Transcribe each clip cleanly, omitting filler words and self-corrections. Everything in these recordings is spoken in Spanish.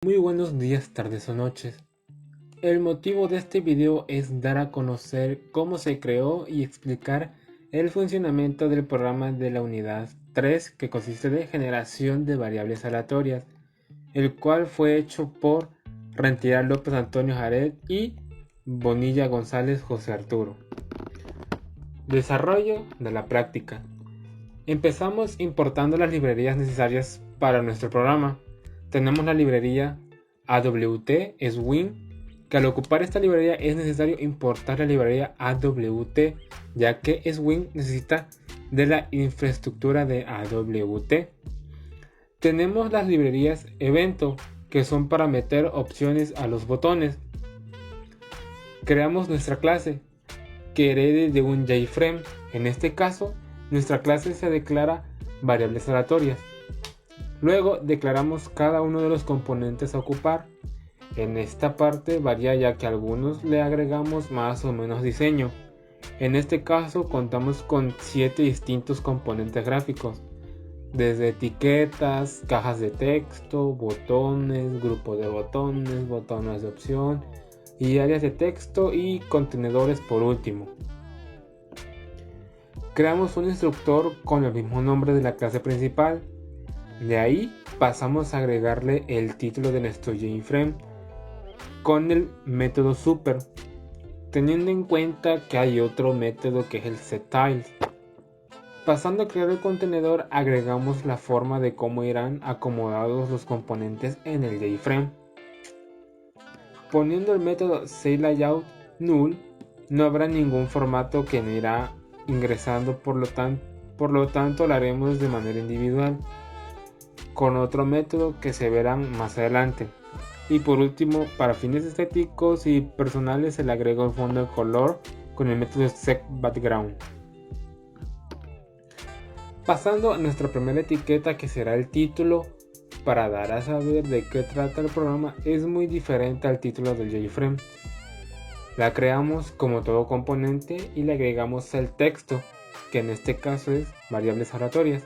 Muy buenos días, tardes o noches. El motivo de este video es dar a conocer cómo se creó y explicar el funcionamiento del programa de la unidad 3 que consiste de generación de variables aleatorias, el cual fue hecho por Rentería López Antonio Jared y Bonilla González José Arturo. Desarrollo de la práctica. Empezamos importando las librerías necesarias para nuestro programa. Tenemos la librería AWT Swing, que al ocupar esta librería es necesario importar la librería AWT, ya que Swing necesita de la infraestructura de AWT. Tenemos las librerías Evento, que son para meter opciones a los botones. Creamos nuestra clase, que herede de un JFrame. En este caso, nuestra clase se declara variables aleatorias. Luego declaramos cada uno de los componentes a ocupar. En esta parte varía, ya que a algunos le agregamos más o menos diseño. En este caso contamos con 7 distintos componentes gráficos, desde etiquetas, cajas de texto, botones, grupo de botones, botones de opción y áreas de texto y contenedores por último. Creamos un instructor con el mismo nombre de la clase principal. De ahí pasamos a agregarle el título de nuestro JFrame con el método super, teniendo en cuenta que hay otro método que es el setTiles. Pasando a crear el contenedor, agregamos la forma de cómo irán acomodados los componentes en el JFrame. Poniendo el método setLayout null, no habrá ningún formato que no irá ingresando, por lo tanto lo haremos de manera individual con otro método que se verán más adelante. Y por último, para fines estéticos y personales, se le agrega un fondo de color con el método setBackground. Pasando a nuestra primera etiqueta, que será el título, para dar a saber de qué trata el programa, es muy diferente al título del JFrame. La creamos como todo componente y le agregamos el texto, que en este caso es variables aleatorias.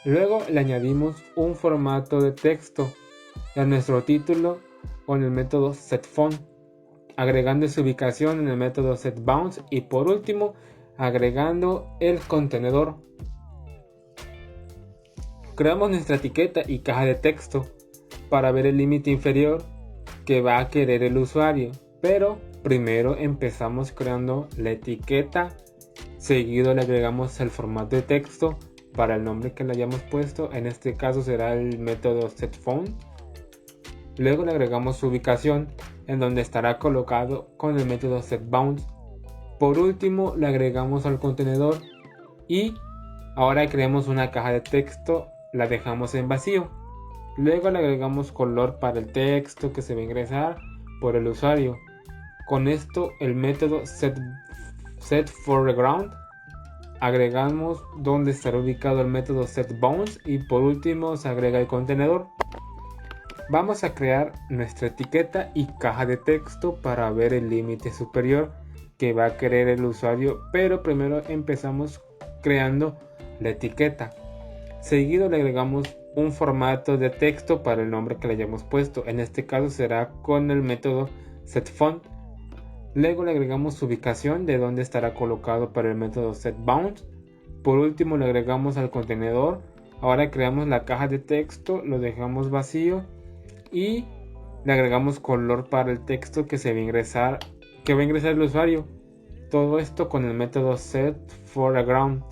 Luego le añadimos un formato de texto a nuestro título con el método setFont, agregando su ubicación en el método setBounce y por último agregando el contenedor. Creamos nuestra etiqueta y caja de texto para ver el límite inferior que va a querer el usuario, pero primero empezamos creando la etiqueta, seguido le agregamos el formato de texto para el nombre que le hayamos puesto. En este caso será el método setFont. Luego le agregamos su ubicación, en donde estará colocado con el método setBounce. Por último le agregamos al contenedor y ahora creamos una caja de texto, la dejamos en vacío. Luego le agregamos color para el texto que se va a ingresar por el usuario. Con esto el método setForeground, agregamos donde estará ubicado el método setBounce y por último se agrega el contenedor. Vamos a crear nuestra etiqueta y caja de texto para ver el límite superior que va a querer el usuario, pero primero empezamos creando la etiqueta. Seguido le agregamos un formato de texto para el nombre que le hayamos puesto. En este caso será con el método setFont. Luego le agregamos su ubicación de donde estará colocado para el método setBounce. Por último le agregamos al contenedor. Ahora creamos la caja de texto, lo dejamos vacío y le agregamos color para el texto que va a ingresar el usuario. Todo esto con el método setForeground.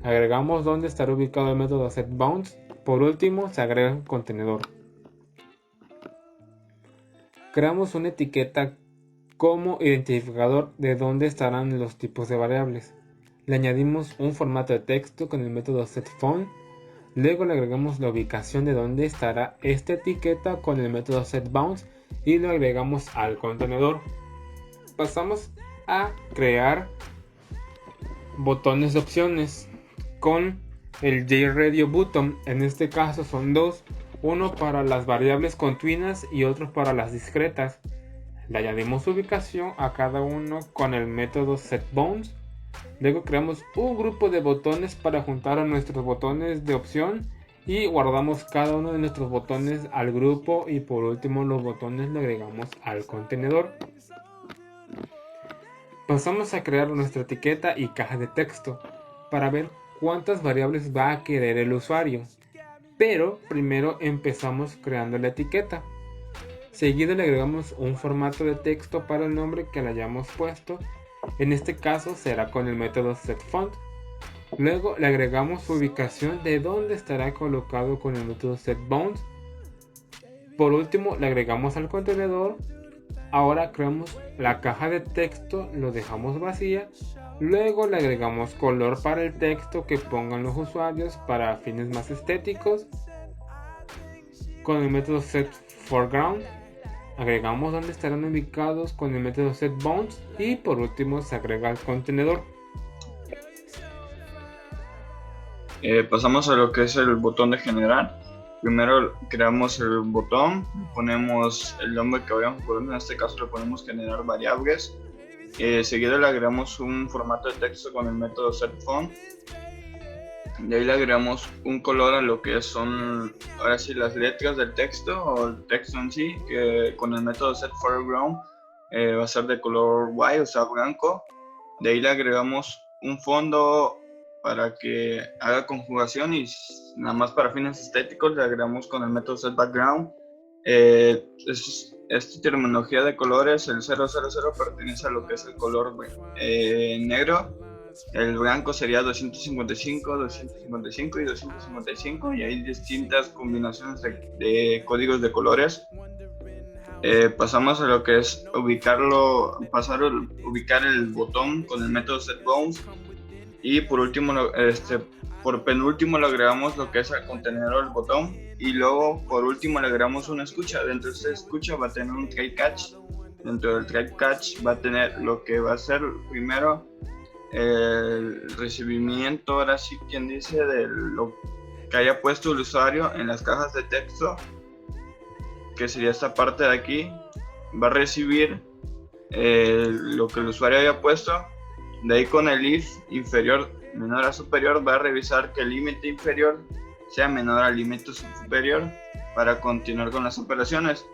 Agregamos donde estará ubicado el método setBounce. Por último se agrega el contenedor. Creamos una etiqueta como identificador de dónde estarán los tipos de variables. Le añadimos un formato de texto con el método setFont. Luego le agregamos la ubicación de dónde estará esta etiqueta con el método setBounce y lo agregamos al contenedor. Pasamos a crear botones de opciones con el JRadioButton. En este caso son dos, uno para las variables continuas y otro para las discretas. Le añadimos ubicación a cada uno con el método setBounce. Luego creamos un grupo de botones para juntar a nuestros botones de opción y guardamos cada uno de nuestros botones al grupo y por último los botones lo agregamos al contenedor. Pasamos a crear nuestra etiqueta y caja de texto para ver cuántas variables va a querer el usuario. Pero primero empezamos creando la etiqueta. Seguido le agregamos un formato de texto para el nombre que le hayamos puesto. En este caso será con el método setFont. Luego le agregamos su ubicación de dónde estará colocado con el método setBounds. Por último le agregamos al contenedor. Ahora creamos la caja de texto, lo dejamos vacía. Luego le agregamos color para el texto que pongan los usuarios para fines más estéticos. Con el método setForeground agregamos dónde estarán ubicados con el método setBounds y por último se agrega el contenedor. Pasamos a lo que es el botón de generar. Primero creamos el botón, ponemos el nombre que vayamos a poner, en este caso le ponemos generar variables. Seguido le agregamos un formato de texto con el método setFont. De ahí le agregamos un color a lo que son ahora sí las letras del texto o el texto en sí, que con el método setForeground va a ser de color white, o sea blanco. De ahí le agregamos un fondo para que haga conjugación y nada más para fines estéticos le agregamos con el método setBackground. Esta terminología de colores, el 000 pertenece a lo que es el color negro. El blanco sería 255, 255 y 255 y hay distintas combinaciones de códigos de colores. Pasamos a lo que es ubicar el botón con el método setBounds y por último, por penúltimo le agregamos lo que es el contenedor del botón y luego por último le agregamos una escucha. Dentro de esta escucha va a tener un try catch. Dentro del try catch va a tener lo que va a ser primero el recibimiento, ahora sí quien dice, de lo que haya puesto el usuario en las cajas de texto, que sería esta parte de aquí. Va a recibir lo que el usuario haya puesto. De ahí con el if inferior menor a superior va a revisar que el límite inferior sea menor al límite superior para continuar con las operaciones.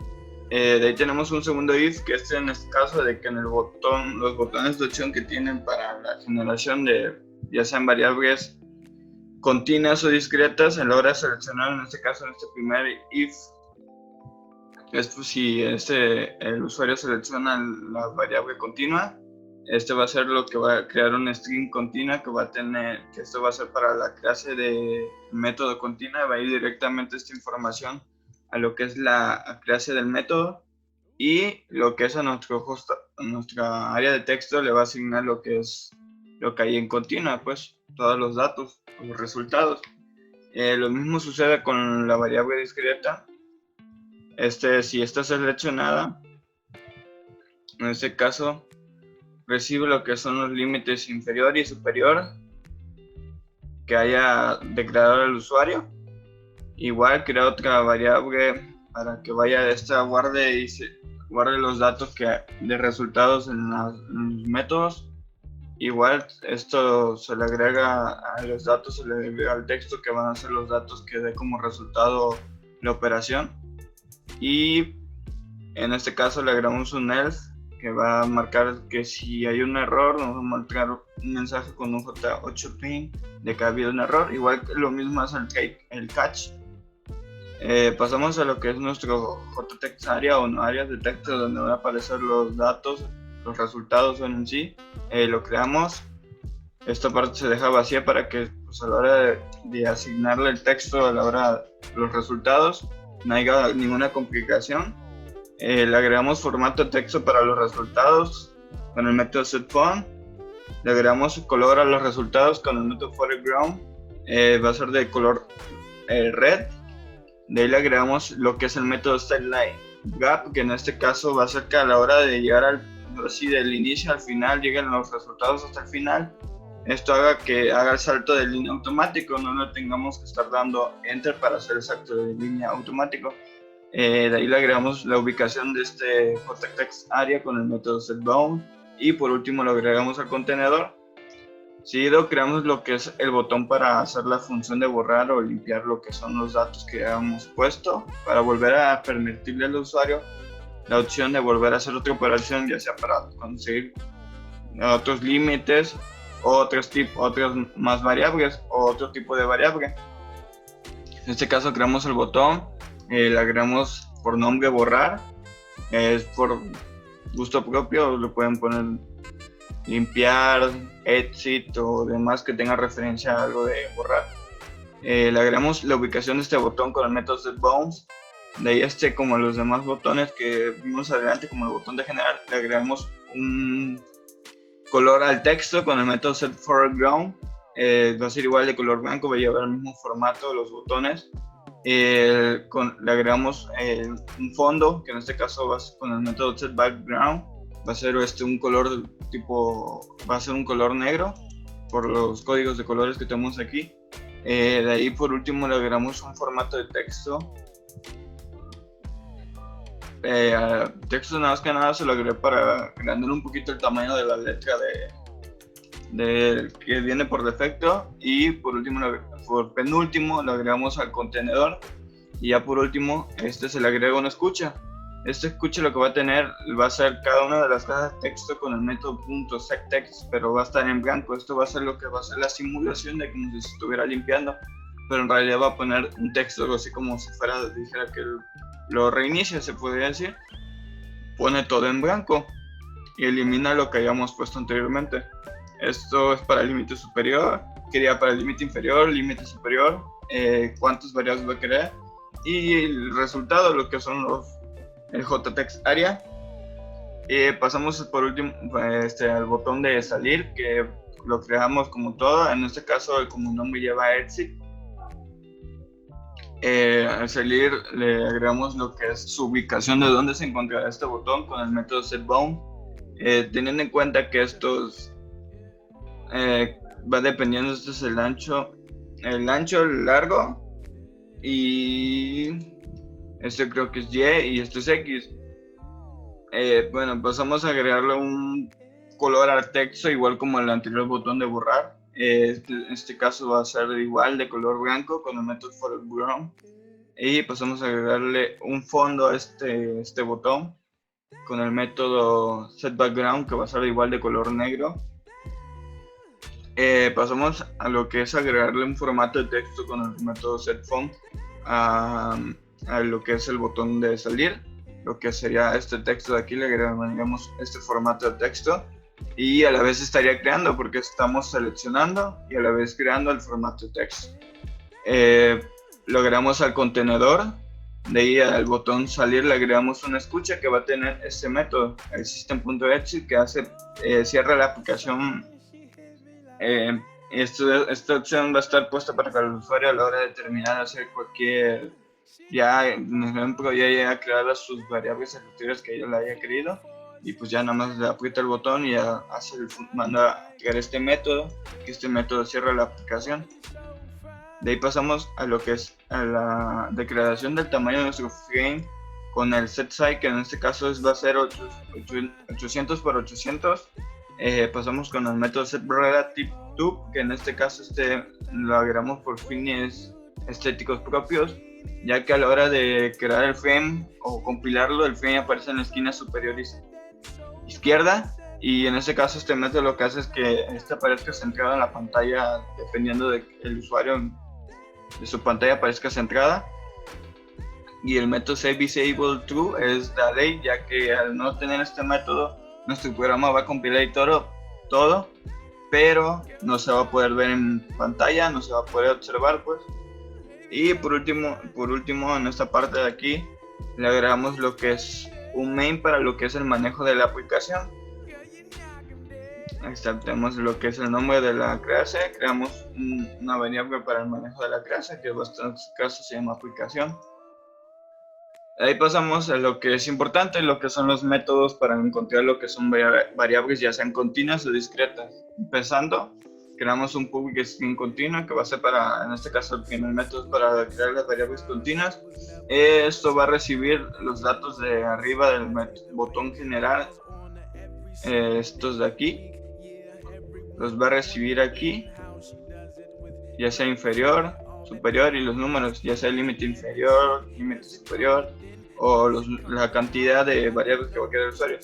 De ahí tenemos un segundo if, que es en este caso de que en el botón, los botones de opción que tienen para la generación de ya sean variables continuas o discretas, a la hora de seleccionar, en este caso en este primer if, esto si el usuario selecciona la variable continua, este va a ser lo que va a crear una string continua que va a tener, que esto va a ser para la clase de método continua, va a ir directamente esta información a lo que es la clase del método y lo que es a nuestra área de texto le va a asignar lo que es lo que hay en continua, pues todos los datos, los resultados. Lo mismo sucede con la variable discreta. Si está seleccionada, en este caso recibe lo que son los límites inferior y superior que haya declarado el usuario. Igual crea otra variable para que vaya guarde los datos de resultados en los métodos. Igual esto se le agrega a los datos, se le agrega al texto que van a ser los datos que dé como resultado la operación. Y en este caso le agregamos un else que va a marcar que si hay un error nos va a marcar un mensaje con un J8 ping de que ha habido un error. Igual lo mismo hace el catch. Pasamos a lo que es nuestro JText area o no áreas de texto donde van a aparecer los datos, los resultados en sí. Lo creamos. Esta parte se deja vacía para que pues, a la hora de asignarle el texto, a la hora de los resultados, no haya ninguna complicación. Le agregamos formato de texto para los resultados con el método setFont. Le agregamos color a los resultados con el método foreground. Va a ser de color red. De ahí le agregamos lo que es el método styleGap, que en este caso va a ser que a la hora de llegar del inicio al final lleguen los resultados hasta el final. Esto haga que haga el salto de línea automático, no lo tengamos que estar dando enter para hacer el salto de línea automático. De ahí le agregamos la ubicación de este JText area con el método setBound y por último lo agregamos al contenedor. Seguido creamos lo que es el botón para hacer la función de borrar o limpiar lo que son los datos que habíamos puesto, para volver a permitirle al usuario la opción de volver a hacer otra operación, ya sea para conseguir otros límites, otras más variables o otro tipo de variable. En este caso creamos el botón, le agregamos por nombre borrar, es por gusto propio, le pueden poner limpiar, exit o demás que tenga referencia a algo de borrar. Le agregamos la ubicación de este botón con el método setBounce. De ahí como los demás botones que vimos adelante, como el botón de general, le agregamos un color al texto con el método setForeground. Va a ser igual de color blanco, va a llevar el mismo formato de los botones. Le agregamos un fondo, que en este caso va a ser con el método setBackground. Va a ser un color va a ser un color negro por los códigos de colores que tenemos aquí. De ahí por último le agregamos un formato de texto. Texto nada más que nada se lo agregué para agrandar un poquito el tamaño de la letra que viene por defecto. Y por penúltimo le agregamos al contenedor. Y ya por último se le agrega una escucha. Este escucha lo que va a tener va a ser cada una de las cajas de texto con el método .setText, pero va a estar en blanco. Esto va a ser lo que va a ser la simulación de como si se estuviera limpiando, pero en realidad va a poner un texto así como si dijera que lo reinicia, se podría decir. Pone todo en blanco y elimina lo que hayamos puesto anteriormente. Esto es para el límite superior, quería para el límite inferior, límite superior, cuántas variables va a querer y el resultado, lo que son el JText area. Pasamos por último al botón de salir, que lo creamos como todo. En este caso como nombre lleva exit. Al salir le agregamos lo que es su ubicación de dónde se encontrará este botón con el método setBound, teniendo en cuenta que estos va dependiendo. Este es el ancho, el largo, y este creo que es Y y este es X. Bueno, pasamos a agregarle un color al texto igual como el anterior botón de borrar. En este caso va a ser igual de color blanco con el método foreground. Y pasamos a agregarle un fondo a este botón con el método setBackground, que va a ser igual de color negro. Pasamos a lo que es agregarle un formato de texto con el método setFont a lo que es el botón de salir. Lo que sería este texto de aquí, le agregamos este formato de texto y a la vez estaría creando, porque estamos seleccionando y a la vez creando el formato de texto. Lo agregamos al contenedor. De ahí al botón salir le agregamos una escucha que va a tener este método, el system.exit, que cierra la aplicación. Esta opción va a estar puesta para que el usuario a la hora de terminar de hacer cualquier, en ejemplo, ya haya creado sus variables aleatorias que ella le haya querido, y pues ya nada más le aprieta el botón y ya manda a crear este método, que este método cierra la aplicación. De ahí pasamos a lo que es a la declaración del tamaño de nuestro frame con el setSize, que en este caso va a ser 800 por 800. Pasamos con el método setRelativeTo, que en este caso lo agregamos por fines estéticos propios, ya que a la hora de crear el frame o compilarlo, el frame aparece en la esquina superior izquierda, y en este caso este método lo que hace es que aparezca centrado en la pantalla, dependiendo de que el usuario de su pantalla aparezca centrada. Y el método setDisableTrue es la ley, ya que al no tener este método nuestro programa va a compilar y todo, pero no se va a poder ver en pantalla, no se va a poder observar, pues. Y por último en esta parte de aquí le agregamos lo que es un main para lo que es el manejo de la aplicación. Tenemos lo que es el nombre de la clase, creamos una variable para el manejo de la clase, que en este caso se llama aplicación. Ahí pasamos a lo que es importante, lo que son los métodos para encontrar lo que son variables, ya sean continuas o discretas. Empezando, creamos un public string continuo, que va a ser en este caso el primer método es para crear las variables continuas. Esto va a recibir los datos de arriba del botón general, estos de aquí. los va a recibir aquí, ya sea inferior, superior, y los números, ya sea límite inferior, límite superior, o la cantidad de variables que va a querer el usuario.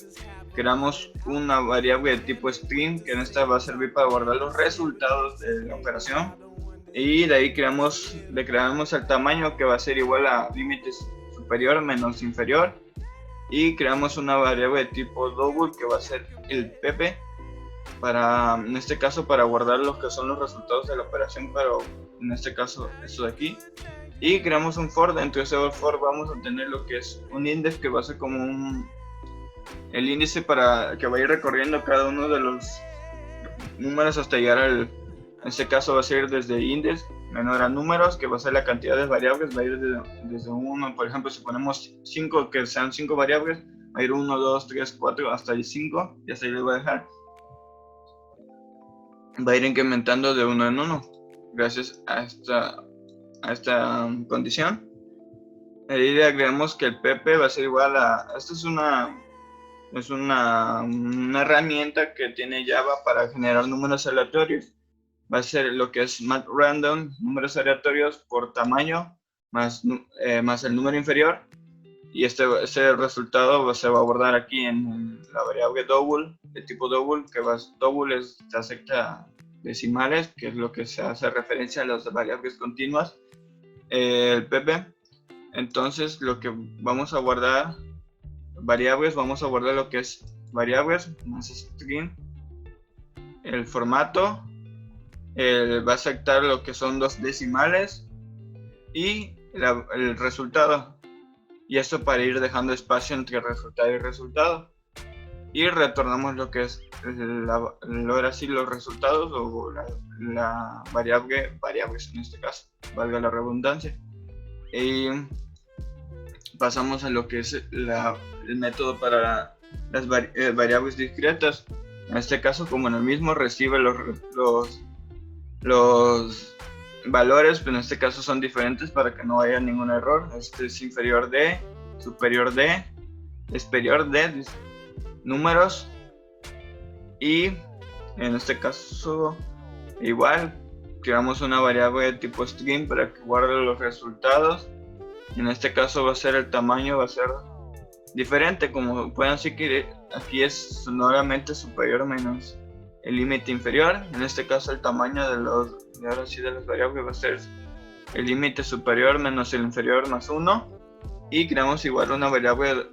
Creamos una variable de tipo string, que en esta va a servir para guardar los resultados de la operación, y de ahí le creamos el tamaño, que va a ser igual a límite superior menos inferior, y creamos una variable de tipo double, que va a ser el pp, en este caso para guardar los que son los resultados de la operación, pero en este caso esto de aquí. Y creamos un for. Dentro de ese for vamos a tener lo que es un índice, que va a ser como el índice para que va a ir recorriendo cada uno de los números hasta llegar en este caso va a ser desde índice menor a números, que va a ser la cantidad de variables, va a ir desde 1, por ejemplo, si ponemos 5, que sean 5 variables, va a ir 1, 2, 3, 4, hasta el 5, y hasta ahí le voy a dejar. Va a ir incrementando de 1 en 1, gracias a esta condición. Ahí le agregamos que el pp va a ser igual a, esta es una herramienta que tiene Java para generar números aleatorios. Va a ser lo que es math random, números aleatorios por tamaño, más el número inferior, y este resultado se va a guardar aquí en la variable double, de tipo double, que double acepta decimales, que es lo que se hace referencia a las variables continuas, el pp. Entonces lo que vamos a guardar, vamos a guardar lo que es variables más string, el formato, va a aceptar lo que son 2 decimales y el resultado, y esto para ir dejando espacio entre resultado y resultado, y retornamos lo que es ahora sí los resultados, o la variables en este caso, valga la redundancia. Y pasamos a lo que es el método para las variables discretas. En este caso, como en el mismo recibe los valores, pero en este caso son diferentes para que no haya ningún error. Este es inferior de, superior de, exterior de, números, y en este caso igual creamos una variable de tipo string para que guarde los resultados. En este caso va a ser el tamaño, va a ser diferente, como pueden decir que aquí es sonoramente superior menos el límite inferior. En este caso el tamaño de las variables va a ser el límite superior menos el inferior más 1, y creamos igual una variable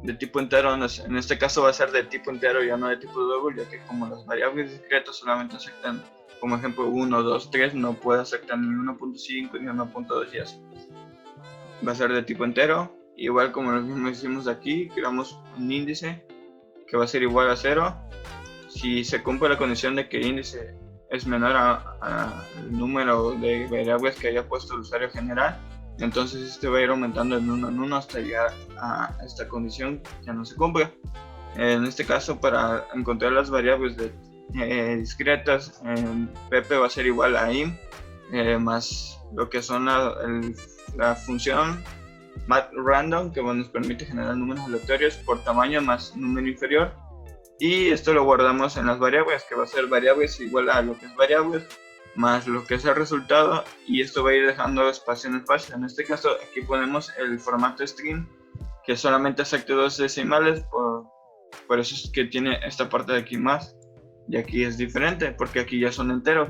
de tipo entero. En este caso va a ser de tipo entero, ya no de tipo double, ya que como las variables discretas solamente aceptan, como ejemplo 1, 2, 3, no puede aceptar ni 1.5 ni 1.2 y así. Va a ser de tipo entero, igual como lo mismo hicimos aquí. Creamos un índice que va a ser igual a 0 si se cumple la condición de que el índice es menor al número de variables que haya puesto el usuario general. Entonces este va a ir aumentando de 1 en 1 hasta llegar a esta condición que no se cumple. En este caso, para encontrar las variables discretas, pp va a ser igual a im más lo que son la función math random, que nos permite generar números aleatorios por tamaño más número inferior, y esto lo guardamos en las variables, que va a ser variables igual a lo que es variables más lo que es el resultado, y esto va a ir dejando espacio en espacio. En este caso aquí ponemos el formato string, que solamente acepta 2 decimales, por eso es que tiene esta parte de aquí más, y aquí es diferente porque aquí ya son enteros,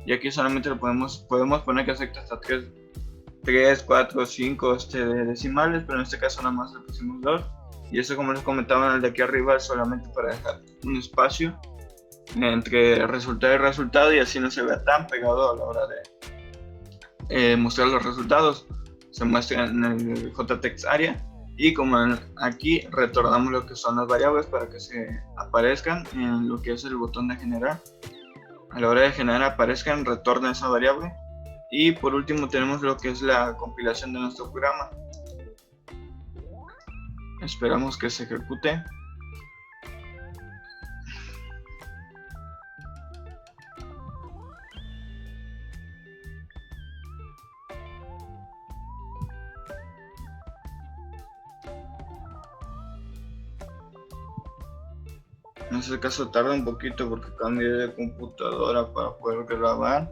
y aquí solamente lo podemos poner que acepta hasta 3, 4, 5 decimales, pero en este caso nada más le pusimos 2, y eso, como les comentaba en el de aquí arriba, es solamente para dejar un espacio entre resultado y resultado, y así no se vea tan pegado a la hora de mostrar los resultados. Se muestra en el JText area, y como aquí retornamos lo que son las variables para que se aparezcan en lo que es el botón de generar. A la hora de generar aparezcan, retorna esa variable. Y por último tenemos lo que es la compilación de nuestro programa. Esperamos que se ejecute. En este caso tarda un poquito porque cambié de computadora para poder grabar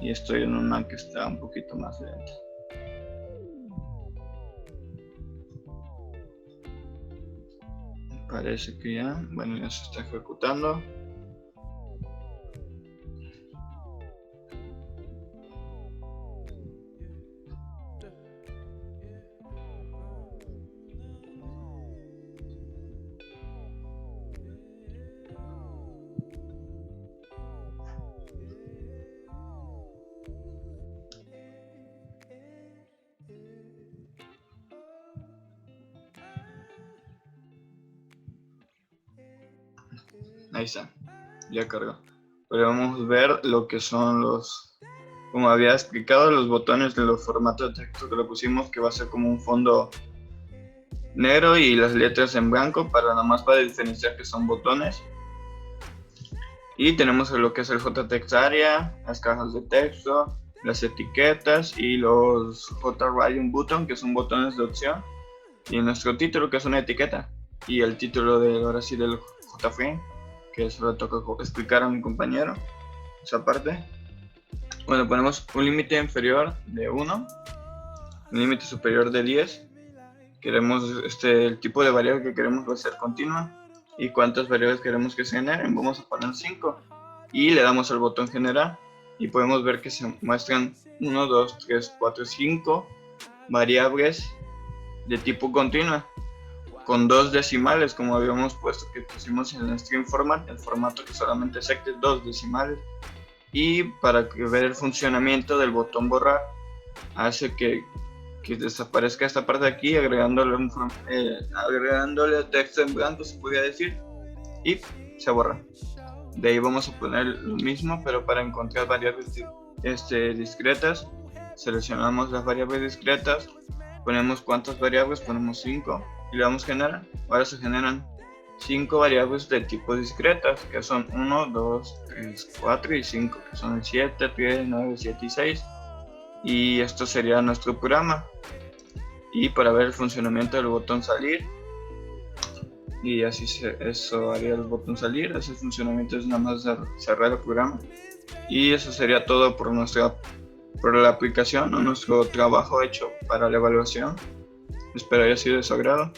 y estoy en una que está un poquito más lenta. Parece que ya, bueno, ya se está ejecutando. Ahí está, ya cargó. Podemos ver lo que son los, como había explicado, los botones de los formatos de texto que le pusimos, que va a ser como un fondo negro y las letras en blanco para nada más para diferenciar que son botones. Y tenemos lo que es el JText Area, las cajas de texto, las etiquetas y los JWriting Button, que son botones de opción. Y nuestro título, que es una etiqueta. Y el título de ahora sí del JFrame, que eso le toca explicar a mi compañero, esa parte. Bueno, ponemos un límite inferior de 1, un límite superior de 10. Queremos el tipo de variable que queremos va a ser continua y cuántas variables queremos que se generen. Vamos a poner 5 y le damos al botón generar y podemos ver que se muestran 1, 2, 3, 4, 5 variables de tipo continua con 2 decimales, como habíamos puesto que pusimos en el string format, el formato que solamente acepte 2 decimales. Y para ver el funcionamiento del botón borrar, hace que desaparezca esta parte de aquí, agregándole texto en blanco, se podría decir, y se borra. De ahí vamos a poner lo mismo, pero para encontrar variables discretas, seleccionamos las variables discretas, ponemos cuántas variables, ponemos 5 y le damos generar. Ahora se generan 5 variables de tipo discretas, que son 1, 2, 3, 4 y 5, que son el 7, 3, 9, 7 y 6. Y esto sería nuestro programa. Y para ver el funcionamiento del botón salir, y así eso haría el botón salir. Ese funcionamiento es nada más cerrar el programa. Y eso sería todo por la aplicación o nuestro trabajo hecho para la evaluación. Espero haya sido de su agrado.